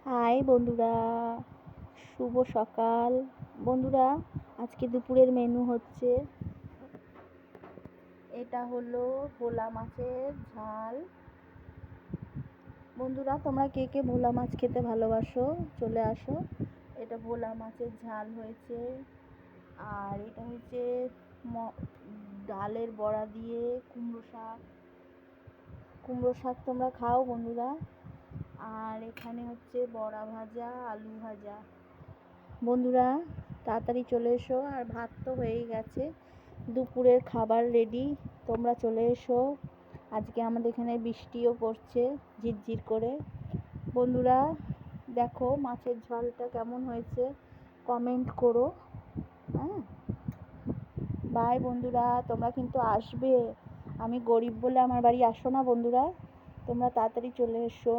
High বন্ধুরা, শুভ সকাল। বন্ধুরা, আজকে দুপুরের মেনু হচ্ছে, এটা হলো ভোলা মাছের ঝাল। বন্ধুরা, তোমরা কে কে ভোলা মাছ খেতে ভালোবাসো চলে আসো। এটা ভোলা মাছের ঝাল হয়েছে, আর এটা হচ্ছে ডালের বড়া দিয়ে কুমড়ো শাক তোমরা খাও বন্ধুরা। আর এখানে হচ্ছে বড়া ভাজা, আলু ভাজা। বন্ধুরা, তাড়াতাড়ি চলে এসো। আর ভাত তো হয়েই গেছে, দুপুরের খাবার রেডি, তোমরা চলে এসো। আজকে আমাদের এখানে বৃষ্টিও পড়ছে ঝিরঝির করে। বন্ধুরা দেখো মাছের ঝালটা কেমন হয়েছে, কমেন্ট করো। হ্যাঁ, বাই বন্ধুরা, তোমরা কিন্তু আসবে। আমি গরিব বলে আমার বাড়ি আসো না বন্ধুরা, তোমরা তাড়াতাড়ি চলে এসো।